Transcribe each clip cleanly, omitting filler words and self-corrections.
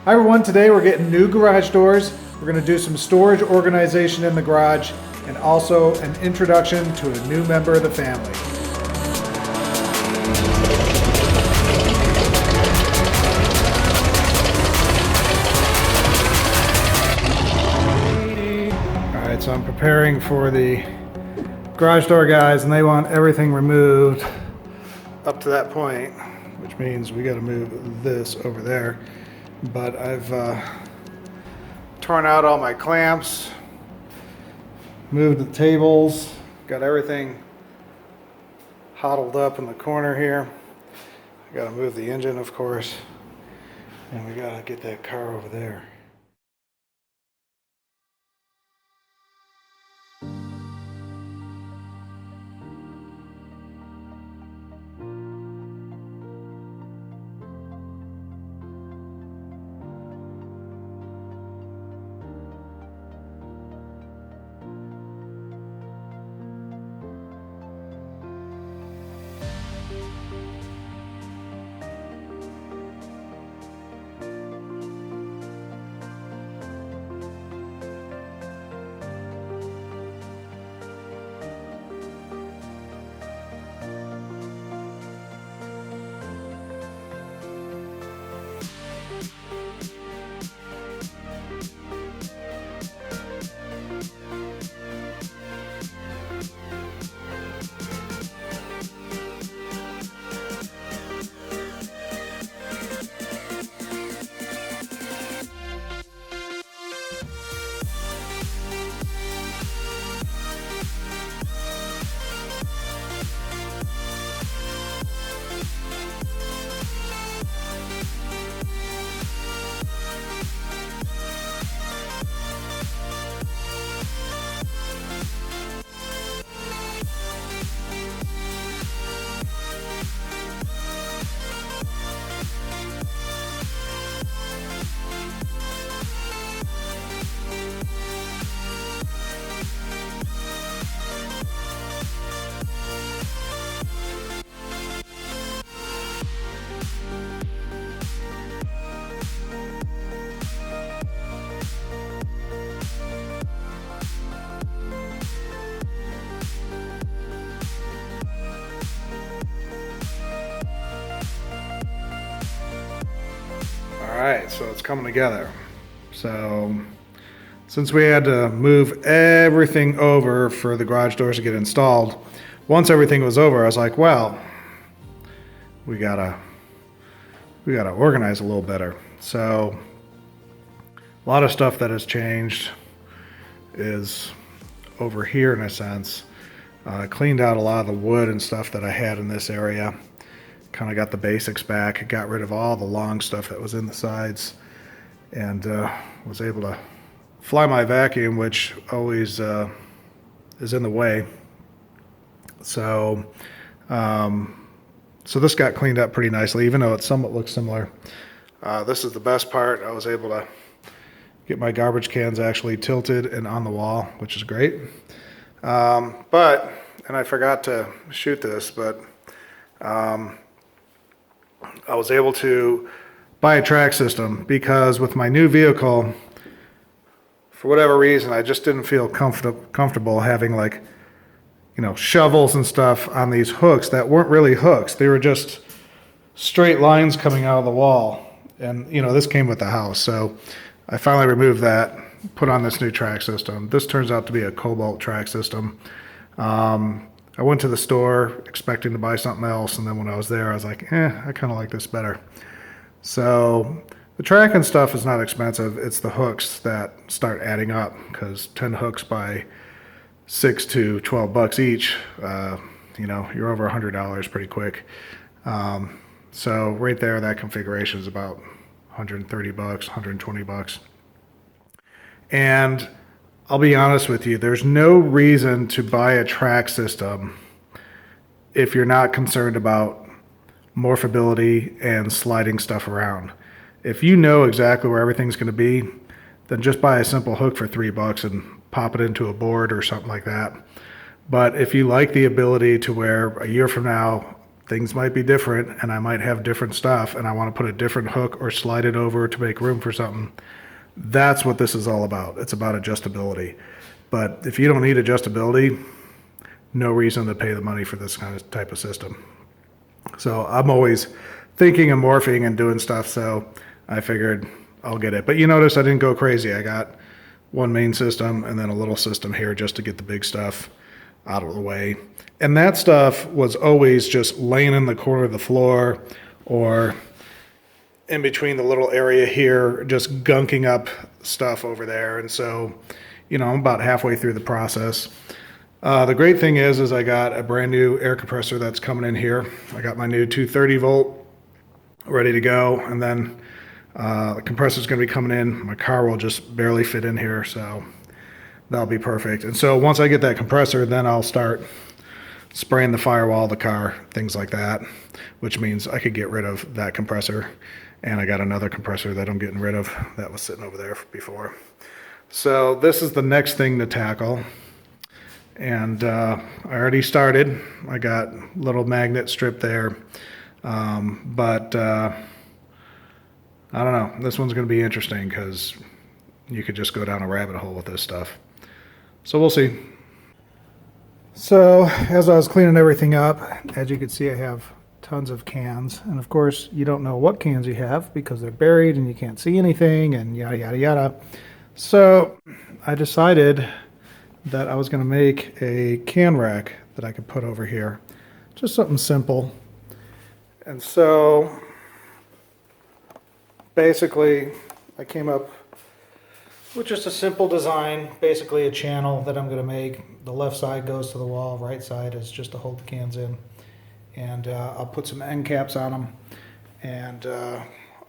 Hi everyone, today we're getting new garage doors. We're going to do some storage organization in the garage and also an introduction to a new member of the family. Alright, so I'm preparing for the garage door guys and they want everything removed up to that point, which means we got to move this over there. But I've torn out all my clamps, moved the tables, got everything huddled up in the corner here. I got to move the engine, of course, and we got to get that car over there. Alright, so it's coming together. So since we had to move everything over for the garage doors to get installed, once everything was over, I was like, well, we gotta organize a little better. So a lot of stuff that has changed is over here in a sense. I cleaned out a lot of the wood and stuff that I had in this area. Kind of got the basics back, got rid of all the long stuff that was in the sides, and was able to fly my vacuum, which always is in the way. So so this got cleaned up pretty nicely, even though it somewhat looks similar. This is the best part. I was able to get my garbage cans actually tilted and on the wall, which is great. But, and I forgot to shoot this, but I was able to buy a track system because with my new vehicle, for whatever reason, I just didn't feel comfortable having, like, you know, shovels and stuff on these hooks that weren't really hooks. They were just straight lines coming out of the wall. And, you know, this came with the house. So I finally removed that, put on this new track system. This turns out to be a Cobalt track system. I went to the store expecting to buy something else, and then when I was there, I was like, I kind of like this better. So the track and stuff is not expensive. It's the hooks that start adding up, because 10 hooks by $6 to $12 each, you know, you're over $100 pretty quick. So right there, that configuration is about $130, $120. And I'll be honest with you, there's no reason to buy a track system if you're not concerned about morphability and sliding stuff around. If you know exactly where everything's going to be, then just buy a simple hook for $3 and pop it into a board or something like that. But if you like the ability to where a year from now things might be different and I might have different stuff and I want to put a different hook or slide it over to make room for something. That's what this is all about. It's about adjustability. But if you don't need adjustability, no reason to pay the money for this kind of type of system. So I'm always thinking and morphing and doing stuff, so I figured I'll get it. But you notice I didn't go crazy. I got one main system and then a little system here just to get the big stuff out of the way. And that stuff was always just laying in the corner of the floor or in between the little area here, just gunking up stuff over there. And so, you know, I'm about halfway through the process. The great thing is I got a brand new air compressor that's coming in here. I got my new 230 volt ready to go. And then the compressor's going to be coming in. My car will just barely fit in here, so that'll be perfect. And so once I get that compressor, then I'll start spraying the firewall of the car, things like that, which means I could get rid of that compressor. And I got another compressor that I'm getting rid of that was sitting over there before. So this is the next thing to tackle. And I already started. I got a little magnet strip there. But I don't know. This one's going to be interesting because you could just go down a rabbit hole with this stuff. So we'll see. So as I was cleaning everything up, as you can see, I have tons of cans. And of course, you don't know what cans you have because they're buried and you can't see anything and yada, yada, yada. So I decided that I was going to make a can rack that I could put over here. Just something simple. And so basically I came up with just a simple design, basically a channel that I'm going to make. The left side goes to the wall, right side is just to hold the cans in. And I'll put some end caps on them, and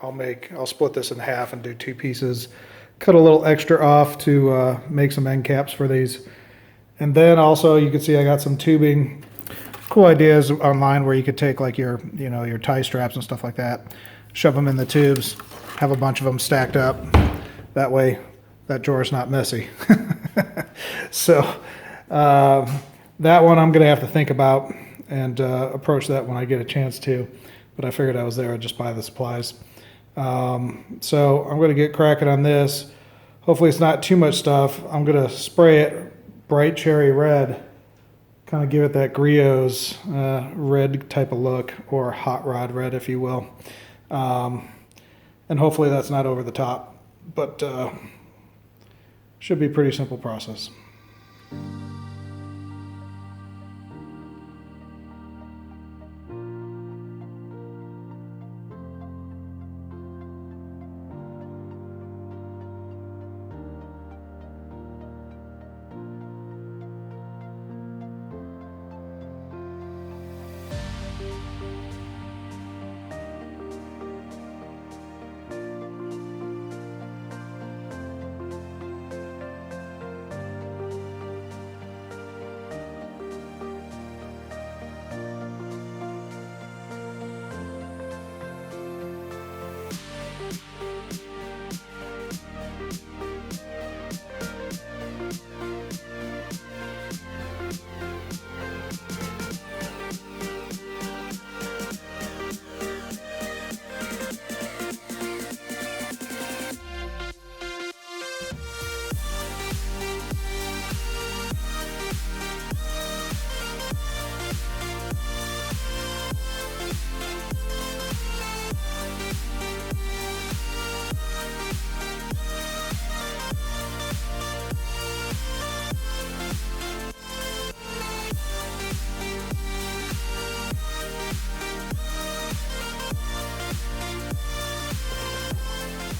I'll split this in half and do two pieces. Cut a little extra off to make some end caps for these. And then also you can see I got some tubing. Cool ideas online where you could take like your tie straps and stuff like that, shove them in the tubes, have a bunch of them stacked up. That way that drawer's not messy. So that one I'm gonna have to think about and approach that when I get a chance to. But I figured I was there, I'd just buy the supplies. So I'm gonna get cracking on this. Hopefully it's not too much stuff. I'm gonna spray it bright cherry red, kind of give it that Griot's red type of look, or hot rod red if you will. And hopefully that's not over the top, but should be a pretty simple process.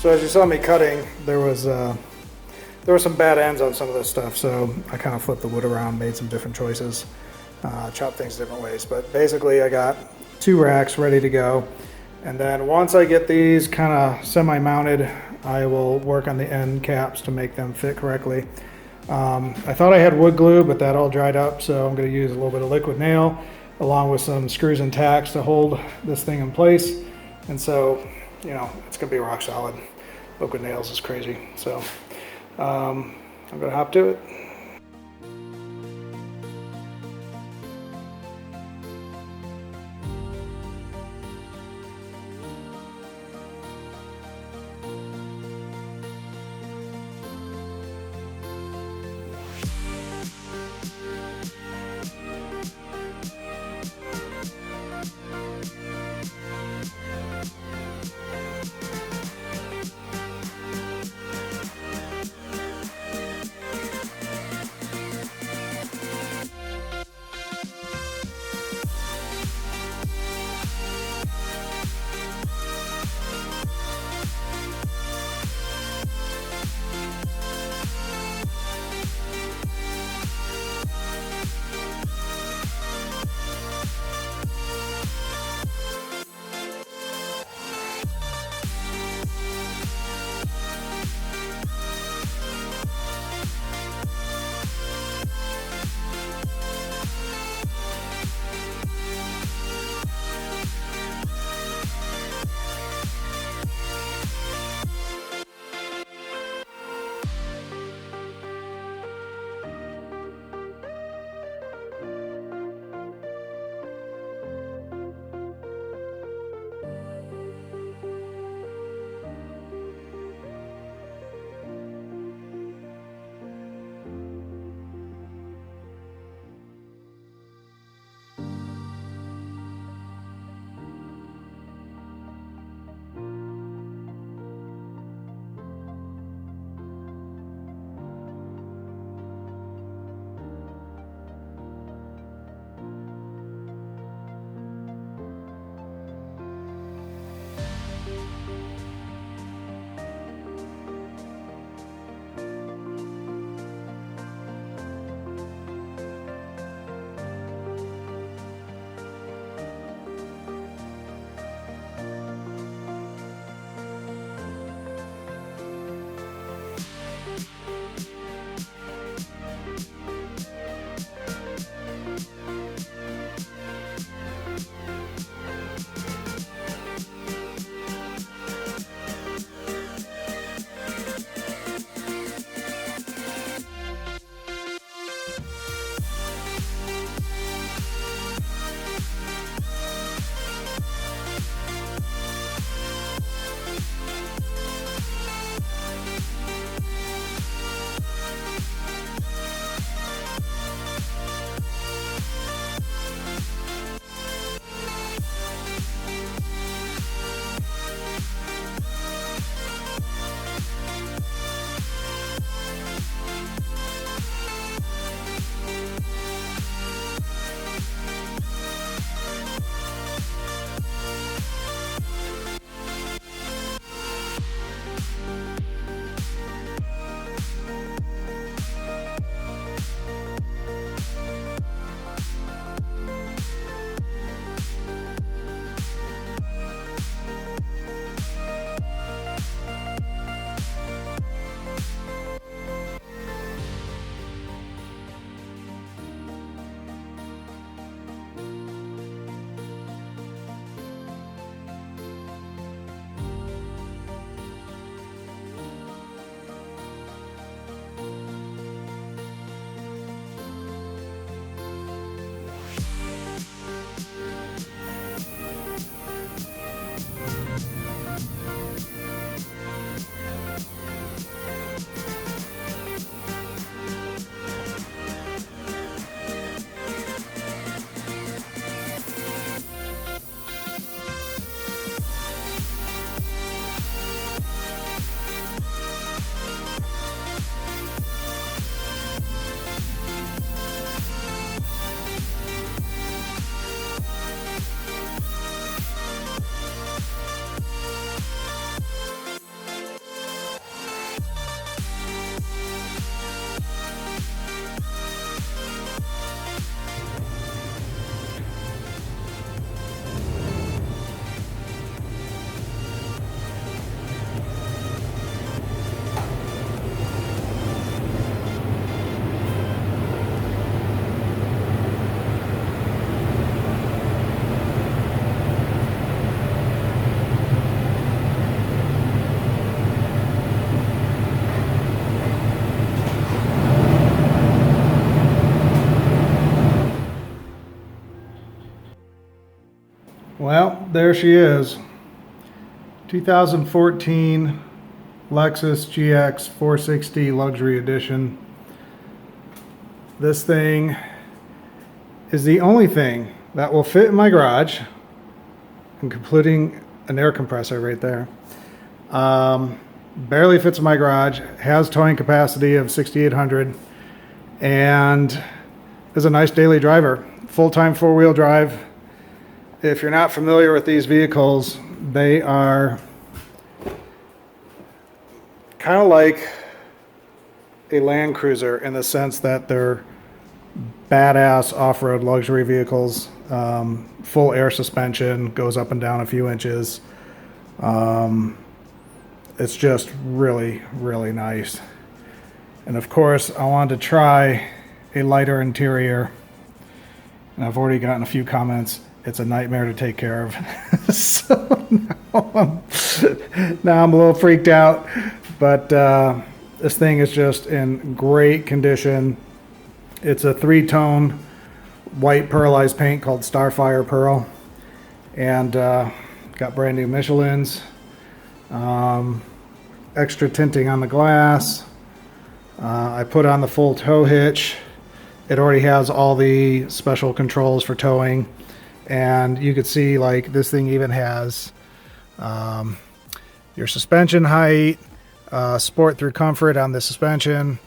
So as you saw me cutting, there were some bad ends on some of this stuff, so I kind of flipped the wood around, made some different choices, chopped things different ways. But basically I got two racks ready to go. And then once I get these kind of semi-mounted, I will work on the end caps to make them fit correctly. I thought I had wood glue, but that all dried up, so I'm going to use a little bit of liquid nail along with some screws and tacks to hold this thing in place. And so, you know, it's going to be rock solid. Liquid nails is crazy. So I'm going to hop to it. Well, there she is. 2014 Lexus GX 460 Luxury Edition. This thing is the only thing that will fit in my garage, including an air compressor right there. Barely fits in my garage, has towing capacity of 6,800, and is a nice daily driver. Full-time four-wheel drive. If you're not familiar with these vehicles, they are kind of like a Land Cruiser in the sense that they're badass off-road luxury vehicles. Full air suspension, goes up and down a few inches. It's just really, really nice. And of course, I wanted to try a lighter interior, and I've already gotten a few comments. It's a nightmare to take care of. So now I'm a little freaked out, but this thing is just in great condition. It's a 3-tone white pearlized paint called Starfire Pearl, and got brand new Michelins, extra tinting on the glass. I put on the full tow hitch. It already has all the special controls for towing, and you could see like this thing even has your suspension height, sport through comfort on the suspension,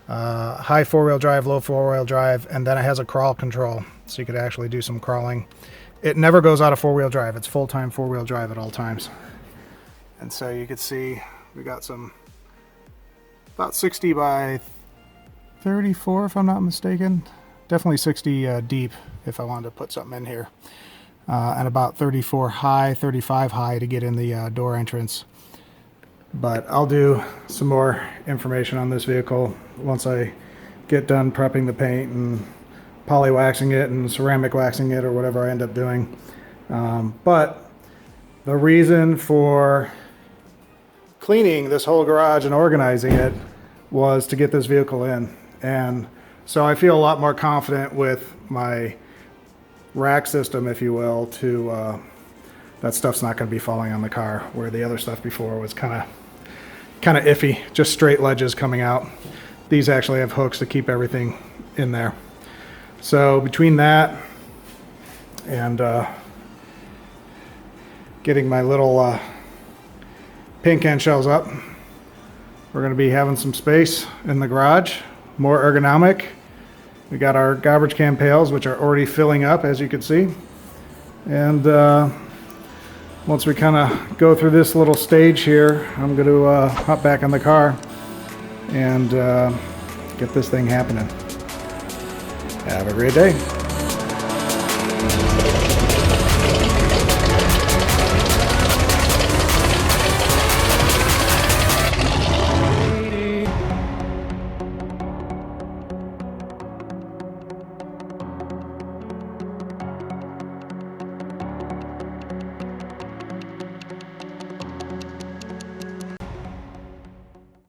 high four-wheel drive, low four-wheel drive, and then it has a crawl control, so you could actually do some crawling. It never goes out of four-wheel drive. It's full-time four-wheel drive at all times. And so you could see we got some about 60 by 34, if I'm not mistaken. Definitely 60 deep if I wanted to put something in here. And about 34 high, 35 high to get in the door entrance. But I'll do some more information on this vehicle once I get done prepping the paint and poly waxing it and ceramic waxing it or whatever I end up doing. But the reason for cleaning this whole garage and organizing it was to get this vehicle in. And so I feel a lot more confident with my rack system, if you will, to that stuff's not going to be falling on the car, where the other stuff before was kind of iffy, just straight ledges coming out. These actually have hooks to keep everything in there. So between that and getting my little paint can shells up, we're going to be having some space in the garage, more ergonomic. We got our garbage can pails, which are already filling up, as you can see. And once we kind of go through this little stage here, I'm going to hop back in the car and get this thing happening. Have a great day.